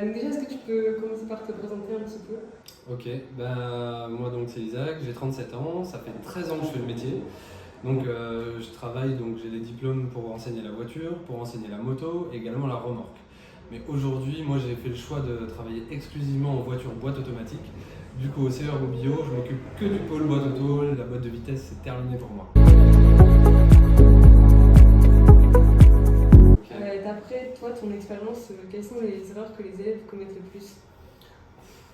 Donc déjà, est-ce que tu peux commencer par te présenter un petit peu? Ok, moi donc c'est Isaac, j'ai 37 ans, ça fait 13 ans que je fais le métier. Donc je travaille, donc j'ai les diplômes pour enseigner la voiture, pour enseigner la moto, et également la remorque. Mais aujourd'hui, moi j'ai fait le choix de travailler exclusivement en voiture boîte automatique. Du coup au CER au Bio, je m'occupe que du pôle boîte auto, la boîte de vitesse c'est terminé pour moi. D'après toi, ton expérience, quelles sont les erreurs que les élèves commettent le plus?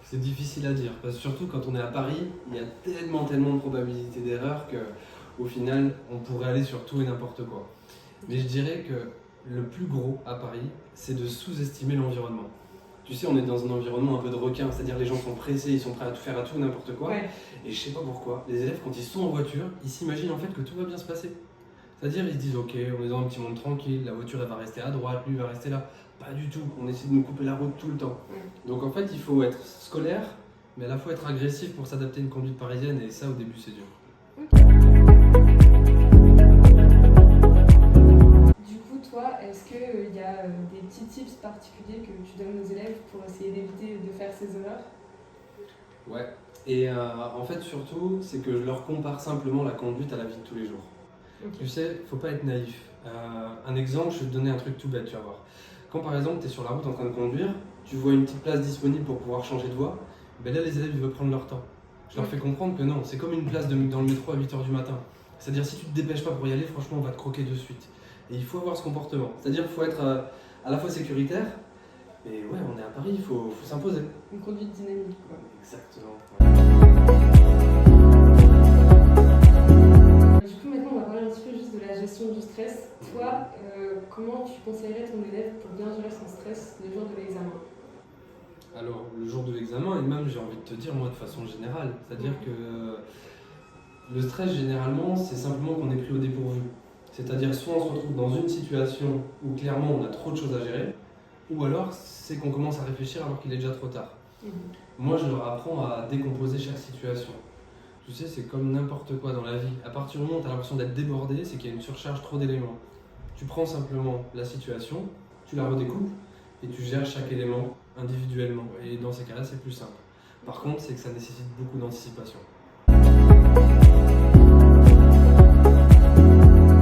C'est difficile à dire, parce que surtout quand on est à Paris, il y a tellement de probabilités d'erreur qu'au final, on pourrait aller sur tout et n'importe quoi. Mais je dirais que le plus gros à Paris, c'est de sous-estimer l'environnement. Tu sais, on est dans un environnement un peu de requin, c'est-à-dire les gens sont pressés, ils sont prêts à tout faire à tout et n'importe quoi. Ouais. Et je sais pas pourquoi, les élèves, quand ils sont en voiture, ils s'imaginent en fait que tout va bien se passer. C'est-à-dire, ils se disent, ok, on est dans un petit monde tranquille, la voiture elle va rester à droite, lui va rester là. Pas du tout, on essaie de nous couper la route tout le temps. Donc en fait, il faut être scolaire, mais à la fois être agressif pour s'adapter à une conduite parisienne, et ça au début c'est dur. Du coup, toi, est-ce qu'il y a des petits tips particuliers que tu donnes aux élèves pour essayer d'éviter de faire ces erreurs? Ouais, et en fait surtout, c'est que je leur compare simplement la conduite à la vie de tous les jours. Okay. Tu sais, faut pas être naïf. Un exemple, je vais te donner un truc tout bête, tu vas voir. Quand par exemple tu es sur la route en train de conduire, tu vois une petite place disponible pour pouvoir changer de voie, ben là les élèves ils veulent prendre leur temps. Je leur fais comprendre que non, c'est comme une place dans le métro à 8h du matin. C'est-à-dire si tu te dépêches pas pour y aller, franchement on va te croquer de suite. Et il faut avoir ce comportement. C'est-à-dire qu'il faut être à la fois sécuritaire, et ouais, on est à Paris, il faut s'imposer. Une conduite dynamique, quoi. Exactement. Du coup, maintenant, on va parler un petit peu juste de la gestion du stress. Toi, comment tu conseillerais ton élève pour bien gérer son stress le jour de l'examen? Alors, le jour de l'examen, et même j'ai envie de te dire, moi de façon générale, c'est-à-dire que le stress, généralement, c'est simplement qu'on est pris au dépourvu. C'est-à-dire soit on se retrouve dans une situation où clairement on a trop de choses à gérer, ou alors c'est qu'on commence à réfléchir alors qu'il est déjà trop tard. Moi, je leur apprends à décomposer chaque situation. Tu sais, c'est comme n'importe quoi dans la vie. À partir du moment où tu as l'impression d'être débordé, c'est qu'il y a une surcharge, trop d'éléments. Tu prends simplement la situation, tu la redécoupes et tu gères chaque élément individuellement. Et dans ces cas-là, c'est plus simple. Par contre, c'est que ça nécessite beaucoup d'anticipation.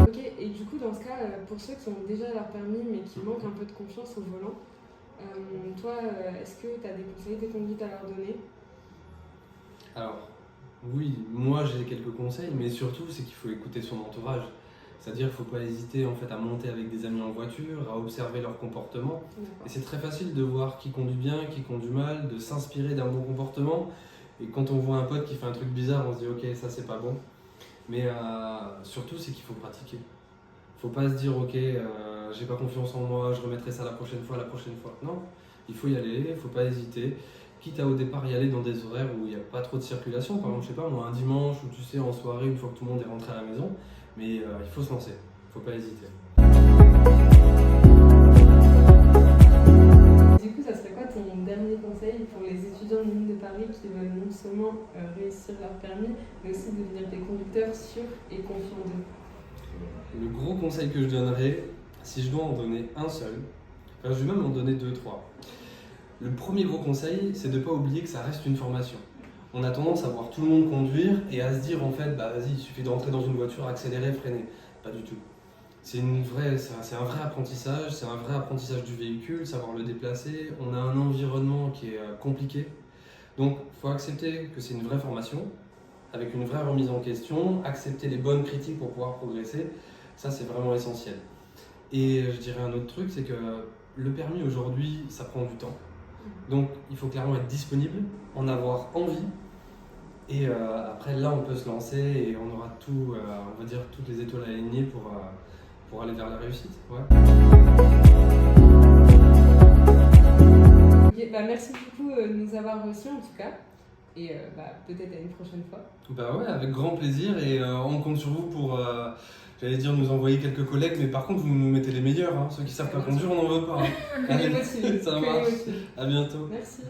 Ok, et du coup, dans ce cas, pour ceux qui ont déjà leur permis mais qui manquent un peu de confiance au volant, toi, est-ce que tu as des conseils de conduite à leur donner? Alors, oui, moi j'ai quelques conseils, mais surtout c'est qu'il faut écouter son entourage. C'est-à-dire qu'il ne faut pas hésiter en fait, à monter avec des amis en voiture, à observer leur comportement. Et c'est très facile de voir qui conduit bien, qui conduit mal, de s'inspirer d'un bon comportement. Et quand on voit un pote qui fait un truc bizarre, on se dit ok, ça c'est pas bon. Mais surtout c'est qu'il faut pratiquer. Il ne faut pas se dire ok, j'ai pas confiance en moi, je remettrai ça la prochaine fois. Non, il faut y aller, il ne faut pas hésiter. Quitte à au départ y aller dans des horaires où il n'y a pas trop de circulation, par exemple, je sais pas moi, un dimanche ou tu sais en soirée, une fois que tout le monde est rentré à la maison, mais il faut se lancer, il faut pas hésiter. Du coup, ça serait quoi ton dernier conseil pour les étudiants de l'Union de Paris qui veulent non seulement réussir leur permis, mais aussi devenir des conducteurs sûrs et confiants d'eux? Le gros conseil que je donnerais, si je dois en donner un seul, enfin je vais même en donner deux, trois. Le premier gros conseil, c'est de ne pas oublier que ça reste une formation. On a tendance à voir tout le monde conduire et à se dire en fait, bah vas-y, il suffit de rentrer dans une voiture, accélérer, freiner. Pas du tout. C'est un vrai apprentissage, c'est un vrai apprentissage du véhicule, savoir le déplacer. On a un environnement qui est compliqué. Donc il faut accepter que c'est une vraie formation, avec une vraie remise en question, accepter les bonnes critiques pour pouvoir progresser. Ça, c'est vraiment essentiel. Et je dirais un autre truc, c'est que le permis aujourd'hui, ça prend du temps. Donc il faut clairement être disponible, en avoir envie, et après là on peut se lancer et on aura tout, on va dire toutes les étoiles alignées pour aller vers la réussite. Ouais. Ok, bah merci beaucoup de nous avoir reçus en tout cas, et peut-être à une prochaine fois. Bah ouais, avec grand plaisir, et on compte sur vous pour, j'allais dire nous envoyer quelques collègues, mais par contre vous nous mettez les meilleurs, hein. Ceux qui savent pas conduire on n'en veut pas. Hein. Allez, ça marche, à bientôt. Merci.